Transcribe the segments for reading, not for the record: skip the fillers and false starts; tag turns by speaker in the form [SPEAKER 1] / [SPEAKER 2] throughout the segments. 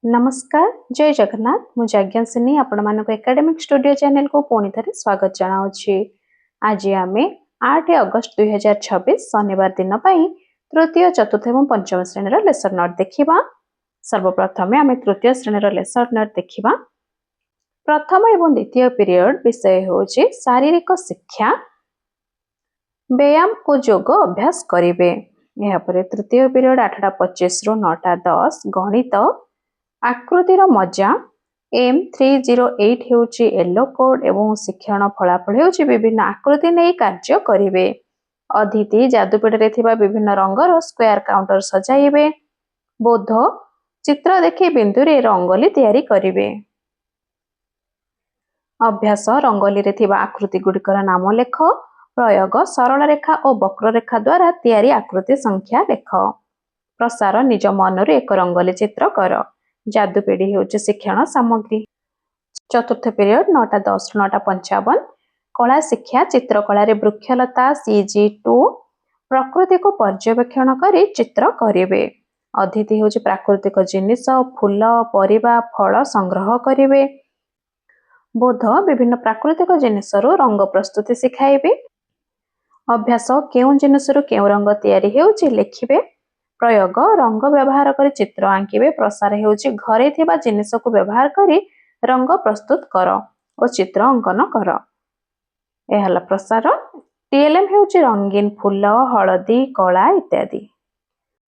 [SPEAKER 1] नमस्कार जय जगन्नाथ मु जाज्ञासिनी आपण मानक एकेडमिक स्टूडियो चैनल को पुणी थे स्वागत जनावछि। आज आम 8 अगस्त 2026 शनिवार दिन तृतीय चतुर्थ और पंचम श्रेणी लेसन नोट देखा। सर्वप्रथम आम तृतीय श्रेणी लेसन नोट देखा। प्रथम एवं द्वितीय पीरियड विषय होछि शारीरिक शिक्षा व्यायाम और योग अभ्यास करेंगे। तृतीय पीरियड 8:25 रु 9:10 गणित आकृतिर मजा M308 होची येलो कोड एवं शिक्षण फलाफल होची विभिन्न आकृति नहीं कार्य करिवे। अदिति जादुपीठ रे थिबा विभिन्न रंगर स्क्वायर काउंटर सजाइबे। बोध चित्र देखि बिंदु रे रंगोली तैयारी करिवे। अभ्यास रंगोली रे थिबा आकृति गुडिकर नाम लेख। प्रयोग सरल रेखा और वक्र रेखा द्वारा तैयारी आकृति संख्या लेख। प्रसार निज मन रे एक रंगोली चित्र कर। जादुपेड़ी होची शिक्षण सामग्री। चतुर्थ पीरियड 9:10 रु 9:55 कला शिक्षा चित्रकला रे वृक्षलता CG2 प्रकृति को पर्यवेक्षण करी चित्र करिवे। अतिथि होची प्राकृतिक जिनिस फूल परिबा फल संग्रह करिवे। बोध विभिन्न प्राकृतिक जिनिस रु रंग प्रस्तुति सिखाइबे। अभ्यास केउ जिनिस रु केउ रंग तैयारी होची लिखिबे। प्रयोग रंग व्यवहार कर चित्र आंकिबे। प्रसार हेउची घरे थिबा जिनिस को व्यवहार करी रंग प्रस्तुत कर और चित्र अंकन कर। एहला प्रसार। TLM हेउची रंगीन फूल हलदी कला इत्यादि।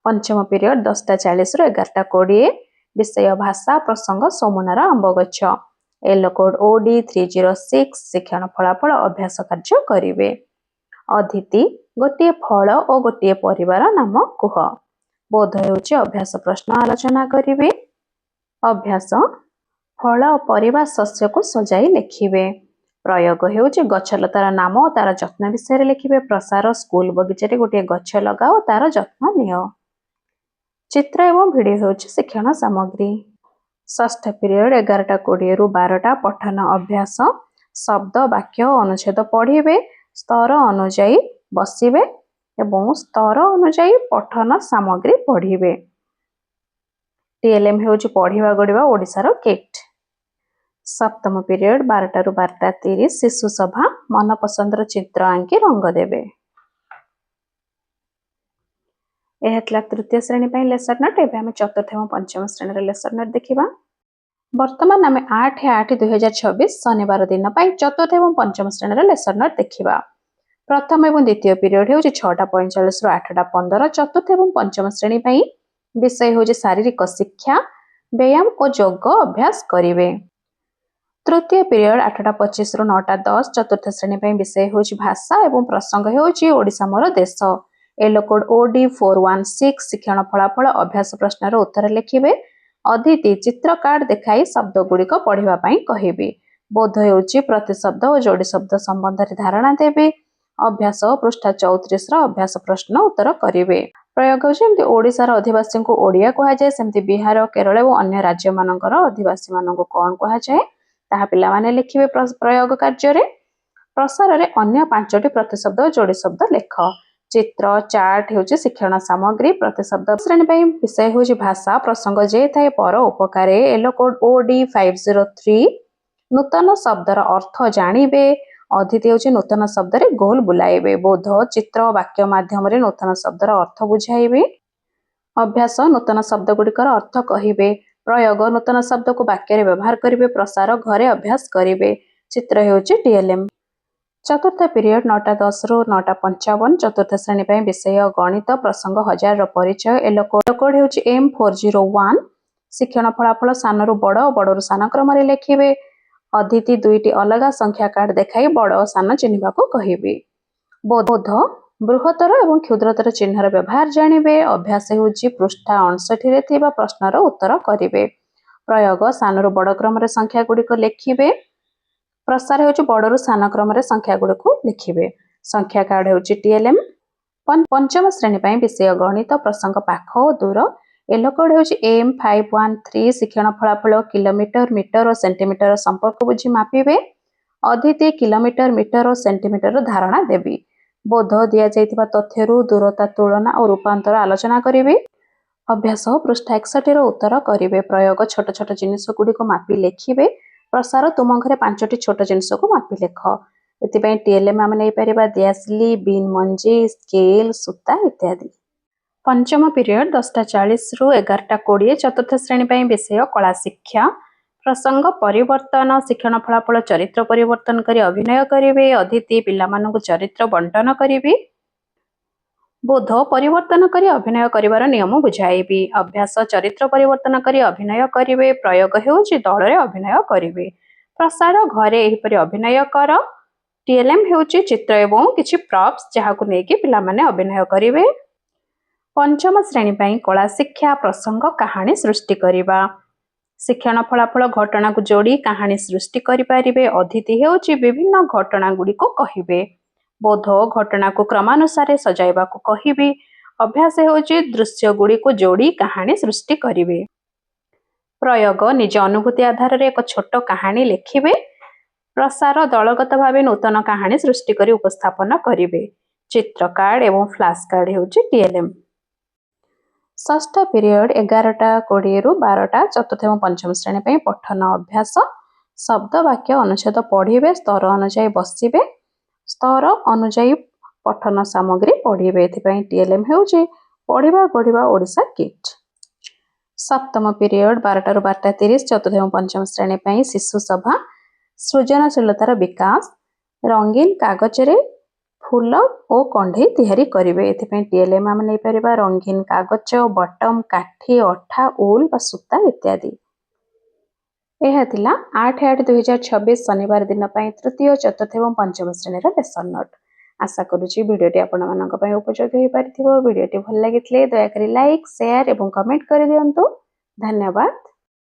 [SPEAKER 1] पंचम पीरियड 10:40 रु 11:20 विषय भाषा प्रसंग सोमनार आंब गछ येलो कोड OD 306 शिक्षण फलाफल अभ्यास कार्य करिवे। अदिति गोटे फल और गोटे परिवार नाम कुह। बोध हेउची अभ्यास प्रश्न आलोचना करिवे। अभ्यास फल और परिवार शस्य को सजाई लिखिबे। प्रयोग हेउची गछलतार नाम और तार जत्न विषय लिखिबे। प्रसार स्कूल बगीचा रे गोटे गछ लगाओ तार जत्न नियो। चित्र एवं वीडियो हेउची शिक्षण सामग्री। षष्ठ पीरियड 11:20 रु 12 पठन अभ्यास शब्द वाक्य अनुच्छेद पढ़िबे। स्तर अनुଯାयी बसिबे एवं स्तर अनुଯାयी पठन सामग्री पढ़िबे। TLM हेउची पढ़िबा गड़िबा ओडिशार किट। सप्तम पीरियड 12 रु 12:30 शिशु सभा मन पसंदर चित्र आंकी रंग देबे। एहतला तृतीय श्रेणी पई लेसन नोट। एबे हम चतुर्थ एवं पंचम श्रेणी लेसन नोट देखिबा। वर्तमान आम 8/8/2026 शनिवार दिन चतुर्थ एवं पंचम श्रेणी लेसन नोट देखिबा। प्रथम एवं द्वितीय पीरियड होची 6:45 रु 8:15 चतुर्थ एवं पंचम श्रेणी विषय होची शारीरिक शिक्षा व्यायाम और योग अभ्यास करिवे। तृतीय पीरियड 8:25 रु 9:10 चतुर्थ श्रेणी विषय होची भाषा एवं प्रसंग होची ओडिशा मोर देश येलो कोड OD 416 शिक्षण फलाफल अभ्यास प्रश्नर उत्तर लिखिबे। अदिति चित्र कार्ड देखाई शब्द गुड़िक पढ़िबा पई कहिबे। बोध हेउची प्रति शब्द और जोड़ी शब्द संबंध रे धारणा देबे। अभ्यास पृष्ठा 34 अभ्यास प्रश्न उत्तर करिवे। प्रयोग होची ओडिशार अधिवासी को ओडिया कहा जाए सेमती बिहार केरल और अन्य राज्य मानकर अधिवासी मानक कौन कहा जाए ताहा पिला माने लिखिबे। प्रयोग कार्य रे प्रसार रे अन्य 5टी प्रतिशब्द और जोड़ी शब्द लेख। चित्र चार्ट हेउची शिक्षण सामग्री। प्रतिशब्द श्रेणी पई विषय होची भाषा प्रसंग जे थाए पर उपकारे येलो कोड OD 503 नूतन शब्दर अर्थ जानिबे। अदिति होची नूतन शब्द रे गोल बुलाइबे। बोध चित्र वाक्य माध्यम रे नूतन शब्दर अर्थ बुझाइबे। अभ्यास नूतन शब्द गुड़िकर अर्थ कहिबे। प्रयोग नूतन शब्द को वाक्य रे व्यवहार करिवे। प्रसार घरे अभ्यास करिवे। चित्र हेउची TLM। चतुर्थ पीरियड 9:10 रु 9:55 चतुर्थ श्रेणी पई विषय गणित प्रसंग 1000 रो परिचय येलो कोड हेउची M401 शिक्षण फलाफल सानरु बड़ और बड़रु सान क्रम रे लिखिबे। अदिति दुईटी अलग संख्या कार्ड देखाई बड़ और सान चिन्हिबा को कहिबे। बोध बृहत्तर एवं क्षुद्रतर चिन्हर व्यवहार जानिबे। अभ्यास हेउची पृष्ठा 59 रे थिबा प्रश्नर उत्तर करिवे। प्रयोग सानरु बड़ क्रम रे संख्या गुड़िक लिखिबे। प्रसार हेउची बड़रु सान क्रम रे संख्या गुड़िक लिखिबे। संख्या कार्ड हेउची TLM। पंचम श्रेणी पई विषय गणित प्रसंग पाख और दूर येलो कोड हेउची M513 शिक्षण फलाफल किलोमीटर मीटर और सेंटीमीटर संपर्क बुझी मापिबे। अदिति किलोमीटर मीटर और सेंटीमीटर धारणा देबी। बोध दिया जाइतिबा तथ्यरु दूरता तुलना और रूपांतर आलोचना करिवे। अभ्यास पृष्ठा 61 उत्तर करेंगे। प्रयोग छोट छोट जिनिस गुड़िक मापी लिखिए। प्रसार तुम घरे 5टी छोट जिनिस को मापी लेख। एपाई टीएलएम आम नहीं पार दियासिली, बीन मंजी, स्केल, सूता इत्यादि। पंचम पीरियड 10:40 रु 11:20। चतुर्थ श्रेणी विषय कला शिक्षा। प्रसंग परिवर्तन। शिक्षण फलाफल चरित्र परिवर्तन कर अभिनय करेंगे। अदिति पिलामानंकु चरित्र बंटन करी। बोध परिवर्तन कर अभिनय कर नियम बुझाइबी। अभ्यास चरित्र परिवर्तन कर अभिनय करेंगे। प्रयोग हेउची दल रे अभिनय करेंगे। प्रसार घरे एहिपरि अभिनय कर। टीएलएम हेउची चित्र एवं किछि प्रॉप्स जहाकु नेकी पिलामाने अभिनय करेंगे। पंचम श्रेणी कला शिक्षा। प्रसंग कहानी सृष्टि करवा। शिक्षण फलाफल घटना को जोड़ी कहानी सृष्टि करें। अतिथि हेउची विभिन्न घटना गुड़िक कहिबे। बोध घटना को क्रमानुसार सजाइबा को कहिबे। अभ्यास हेउची दृश्य गुड़ी को जोड़ी कहानी सृष्टि करेंगे। प्रयोग निज अनुभूति आधार में एक छोट कहानी लिखिबे। प्रसार दलगत भाव नूतन कहानी सृष्टि कर उपस्थापन करेंगे। चित्र कार्ड एवं फ्लैश कार्ड हेउची टीएलएम। षष्ठ पीरियड 11:20 रु 12। चतुर्थ एवं पंचम श्रेणी पठन अभ्यास। शब्द वाक्य अनुच्छेद पढ़े। स्तर अनुजाई बसवे। स्तर अनुजाई पठन सामग्री पढ़े। टीएलएम हेउची पढ़िबा गढ़िबा ओडिशा किट। सप्तम पीरियड 12 रु 12:30। चतुर्थ एवं पंचम श्रेणी शिशु सभा। सृजनशीलतार विकास। रंगीन कागज रे फूल और कंढे तैयारी करेंगे। टीएलएम आम नहीं पार रंगीन कागज, बटम, काठी, अठा, उल बा सूता इत्यादि। यह 8/8/2026 शनिवार दिन तृतीय, चतुर्थ एवं पंचम श्रेणी लेसन नोट। आशा करुच्ची भिडियोटी आपण उपयोगी हो पारिथिबो। भिडियोटी भल लगी दयाकोरी लाइक, शेयर एवं कमेंट कर दियंतु। धन्यवाद।